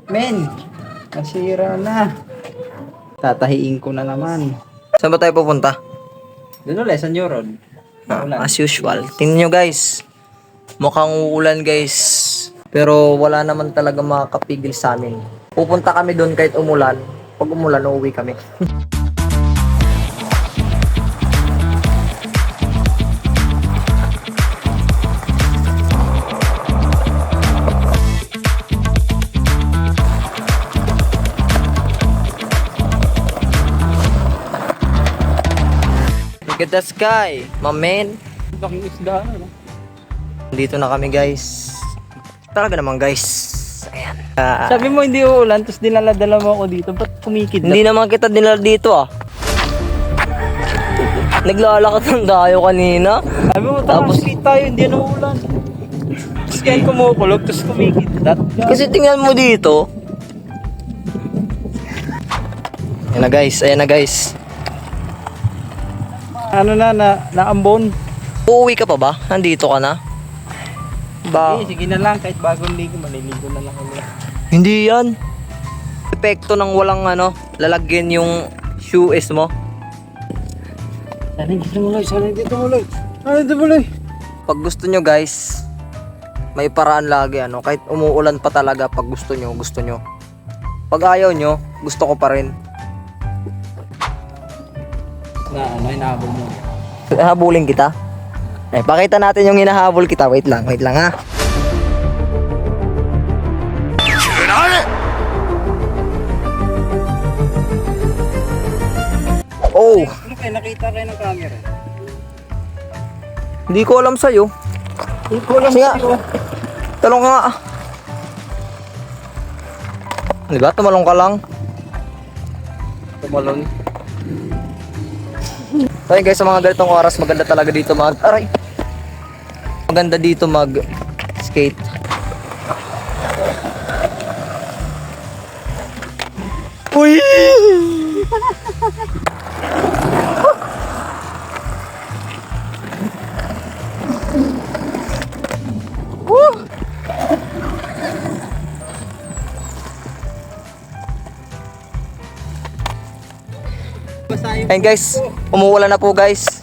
Men, nasira na. Tatahiin ko na naman. Saan ba tayo pupunta? Doon ulit, sa New Road. As usual. Tingnan nyo guys. Mukhang uulan guys. Pero wala naman talaga makakapigil sa amin. Pupunta kami doon kahit umulan. Pag umulan, uuwi kami. Look at the sky, my man. Laking isda, ano? Dito na kami guys. Talaga naman guys. Ayan. Sabi mo hindi uulan, tapos dinala-dala mo ako dito. Ba't kumikid na? Hindi naman kita dinala dito ah. Naglalakad ng dayo kanina. Sabi mo, tapos tayo, hindi na uulan. Tapos kaya kumukulog, tapos kumikid. Kasi tingnan mo dito. Ayan na guys, ayan na guys. Ano naambon? Uuwi ka pa ba? Nandito ka na? Ba? Sige na lang, kahit bagong ligo, maliligo na lang ulit. Hindi yan. Epekto ng walang lalagyan yung shoes mo. Sana dito mo, sana dito mo, sana dito mo. Pag gusto nyo guys, may paraan lagi kahit umuulan pa talaga pag gusto nyo. Pag ayaw nyo, gusto ko pa rin. Hinahabol mo. Habulin kita. Pakita natin yung hinahabol kita. Wait lang ha. Oh, Ano kayo, nakita kayo ng camera? hindi ko alam sa'yo. Hindi ko alam Sige nga. sa'yo. Talong ka nga. Diba? Tumalong ka lang. Tumalon. Ayun guys, sa mga ganitong oras, maganda talaga dito Aray! Maganda dito skate. Uy! Ayun guys, umuulan na po guys.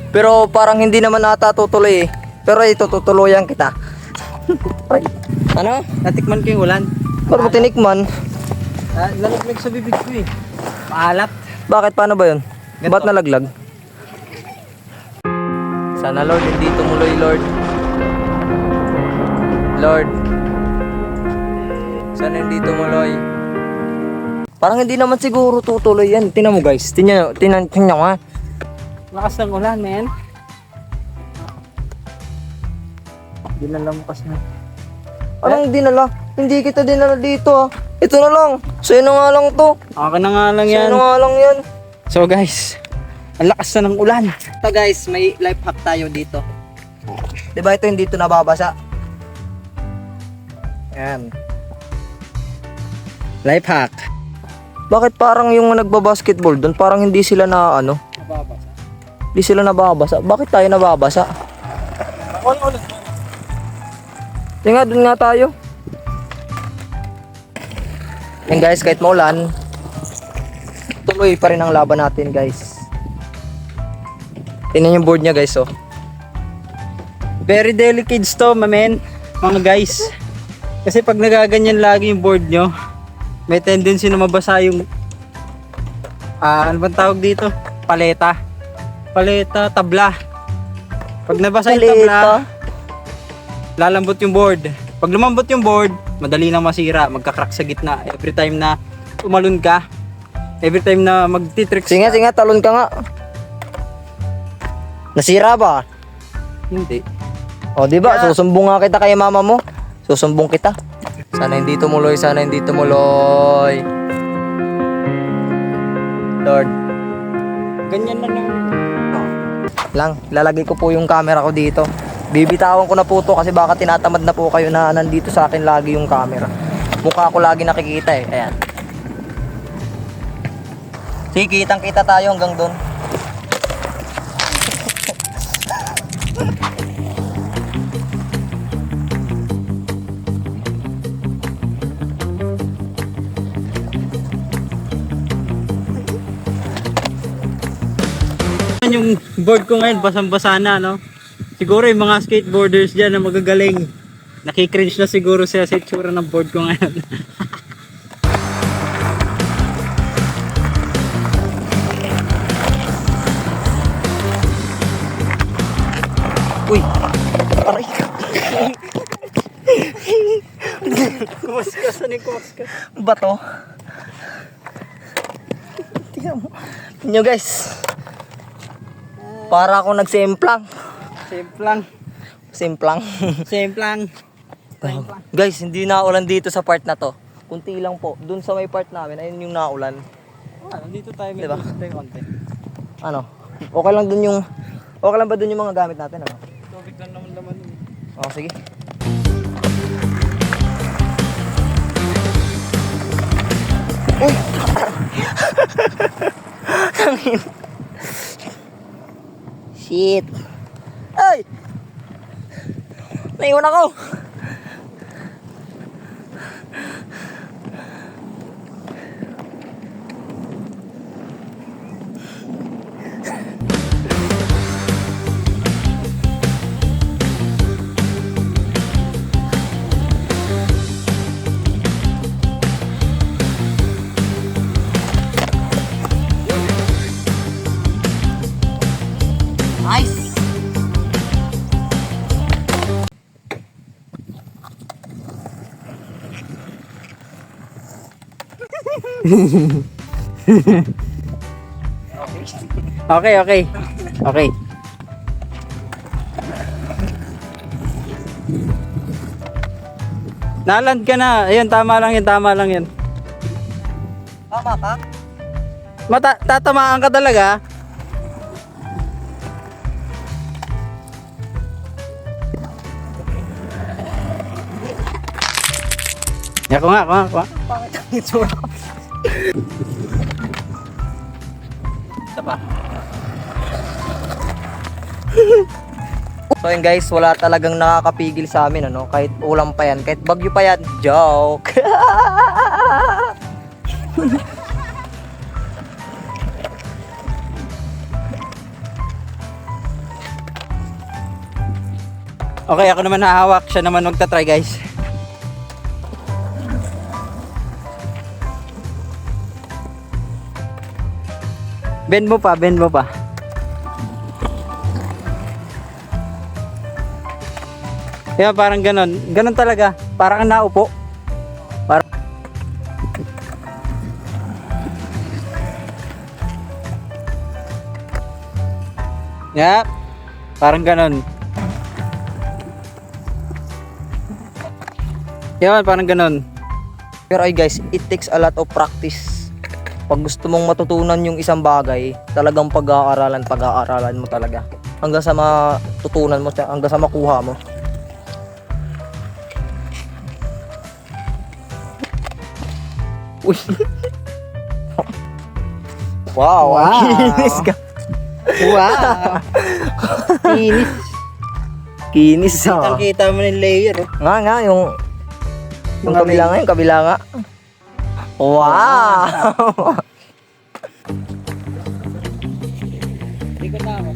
Pero parang hindi naman ata tutuloy eh. Pero ito tutuluyan kita. Ay, ano? Natikman ko yung ulan. Paano mo tinikman? Nalaglag sa bibig ko eh. Maalat. Bakit? Paano ba yun? Ganito. Ba't nalaglag? Sana Lord, hindi tumuloy Lord. Lord. Sana hindi tumuloy. Parang hindi naman siguro tutuloy yan. Tingnan mo guys. Tingnan mo ha. Lakas ng ulan, men. Dinalamukas na. Anong dinala? Hindi kita dinala dito ah. Ito na lang. Sa'yo na nga lang to. Akin na nga lang Sa'yo yan. na nga lang yan. So guys, ang lakas na ng ulan. Ito guys, may life hack tayo dito. Diba ito hindi ito nababasa? Yan. Life hack. Bakit parang yung nagbabasketball doon parang hindi sila na Mababasa. hindi sila nababasa? Bakit tayo nababasa? Ulan. Doon nga tayo. Yan guys, kahit maulan, tuloy pa rin ang laban natin guys. Tingnan yung board niya guys oh. Very delicate to, mamen. Mga guys. Kasi pag nagaganyan lagi yung board nyo, may tendency na mabasa yung ano bang tawag dito? Paleta. Tabla. Pag nabasa yung tabla, lalambot yung board. Pag lumambot yung board, madali na masira, magka-crack sa gitna. Every time na umalun ka, every time na magti-tricks Sige nga, talon ka nga. Nasira ba? Hindi. O di ba? Susumbong nga kita kay mama mo. Susumbong kita. Sana hindi tumuloy, Lord. Ganyan na lang. Lalagay ko po yung camera ko dito. Bibitawan ko na po to kasi baka tinatamad na po kayo na nandito sa akin lagi yung camera. Mukha ko lagi nakikita eh. Ayan. Sige, kitang-kita tayo hanggang doon. yung board ko ngayon, basang-basa na, no? Siguro yung mga skateboarders dyan na magagaling, nakikringe na siguro siya sa itsura ng board ko ngayon. Uy! Aray! Kumaskas, ano yung kumaskas? Bato. Tingnan mo. Tingnan nyo guys. Para ako nagsemplang. Simplang. Simplang. Simplang. Guys, hindi naulan dito sa part na to. Kunti lang po. Dun sa may part namin, ayun yung naulan. Dito tayo, may Diba? tayo konti. Ano? Okay lang dun yung... Okay lang ba dun yung mga gamit natin? Ano? Tubig lang naman naman. Oh, sige. Uy! Tangin. Shit. Ay! Naiwan ako. Nice. Okay, okay. Okay. Naland ka na. Ayun, tama lang yun, tama lang yun. Tama ka? Tatamaan ka talaga. Ako nga, ako nga, ako nga. Pangit ang itsura ko. Isa pa. So yun guys, wala talagang nakakapigil sa amin ano, kahit ulam pa yan, kahit bagyo pa yan. Joke. Okay, ako naman hahawak. Siya naman magta-try, guys. Bend mo pa, bend mo pa. Kaya parang ganon. Ganon talaga. Parang kang naupo. Parang... Yep. Parang ganon. Yan, parang ganon. Pero ay guys, it takes a lot of practice. Pag gusto mong matutunan yung isang bagay, talagang pag-aaralan mo talaga. Hanggang sa matutunan mo, hanggang sa makuha mo. Uy. Wow, Wow. kinis ka. Wow! Kinis. Kinis ah. Kita mo yung layer. Oh. Nga, yung Mga kabila nga, yung kabila nga. Wow! Hindi ko na ako.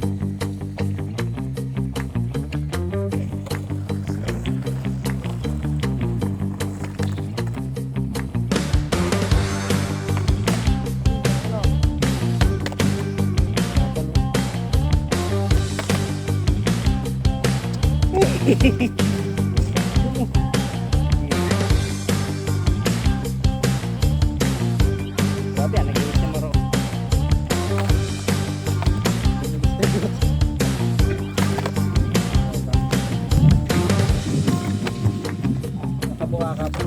Sabi yan, nag-iis na maro. Nakabuka ka pa.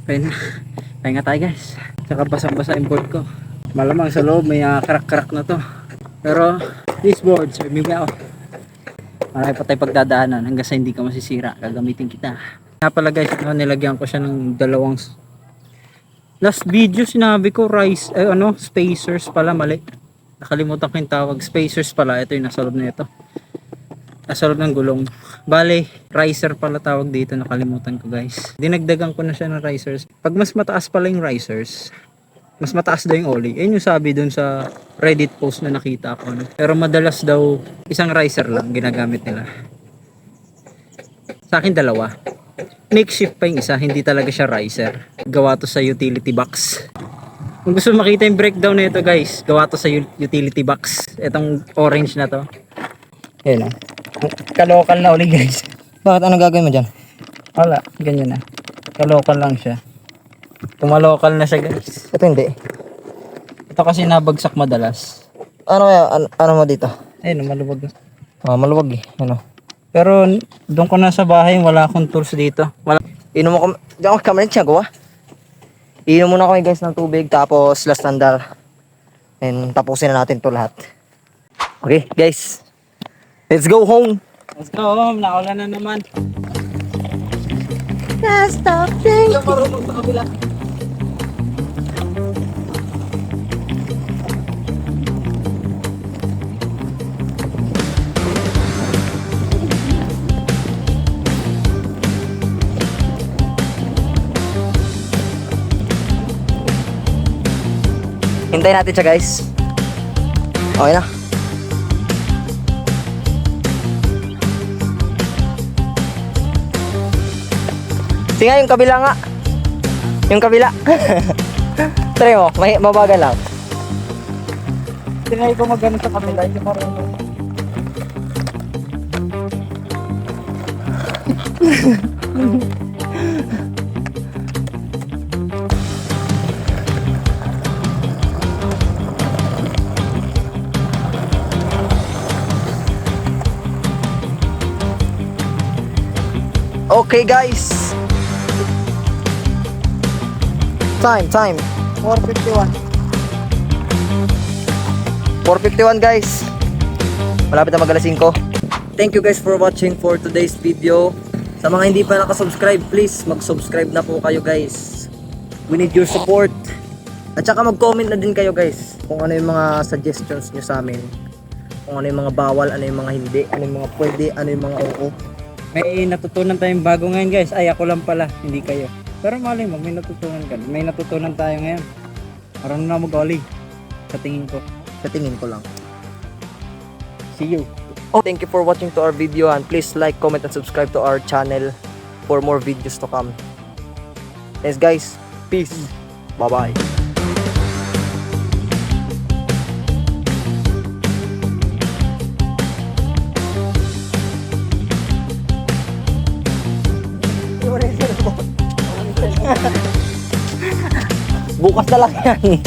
Kaya na. Pahinga tayo guys. Saka basang-basa yung board ko. Malamang sa loob may karak-karak na to. Pero these boards are mimi out. Marami pa tayo pagdadaanan hanggang sa hindi ka masisira. Gagamitin kita. Nga pala guys, nilagyan ko siya ng dalawang last video sinabi ko spacers pala, mali. Nakalimutan ko yung tawag. Spacers pala. Ito yung nasa loob na ito. asal ng gulong. Bale, riser pala tawag dito, nakalimutan ko guys. Dinagdagan ko na siya ng risers. Pag mas mataas pala yung risers, mas mataas daw yung ollie. Ayun yung sabi dun sa Reddit post na nakita ko. No? Pero madalas daw, isang riser lang ginagamit nila. Sa akin dalawa. Makeshift pa yung isa, hindi talaga siya riser. Gawa to sa utility box. Kung gusto makita yung breakdown na ito guys, gawa to sa utility box. Itong orange na to. Ayun na. Kalokal na ulit guys. Bakit ano gagawin mo dyan? Wala, ganyan na. Kalokal lang siya. Tumalokal na siya guys. Ito hindi. Ito kasi nabagsak madalas. Ano kaya, ano mo dito? Ayun, maluwag. Maluwag eh. Ano? Pero doon ko na sa bahay, wala akong tools dito. Wala. Inom mo kami. Diyan ako kamera siya, gawa. Inom muna kami guys ng tubig. Tapos last standard. And tapusin na natin to lahat. Okay guys. Let's go home. Let's go home, naulan na naman. Stop thinking. Marunong sa kabila. Hintayin natin siya guys. Okay na. Sige nga, yung kabila nga. Yung kabila. Try mo, mabagal lang. Tinay ko magano sa kabila, hindi marunong. Okay guys. Time. 451. 4:51 guys. Malapit na mag-alas 5. Thank you guys for watching for today's video. Sa mga hindi pa nakasubscribe, please mag-subscribe na po kayo guys. We need your support. At saka mag-comment na din kayo guys kung ano yung mga suggestions nyo sa amin. Kung ano yung mga bawal, ano yung mga hindi, ano yung mga pwede, ano yung mga oo. May natutunan tayong bago ngayon guys. Ay, ako lang pala, hindi kayo. Pero malay mo, may natutunan ka. May natutunan tayo ngayon. Marunong na mag-ollie. Sa tingin ko. Sa tingin ko lang. See you. Oh, thank you for watching to our video and please like, comment, and subscribe to our channel for more videos to come. Yes guys, peace. Bye-bye. Bukas na lang yan.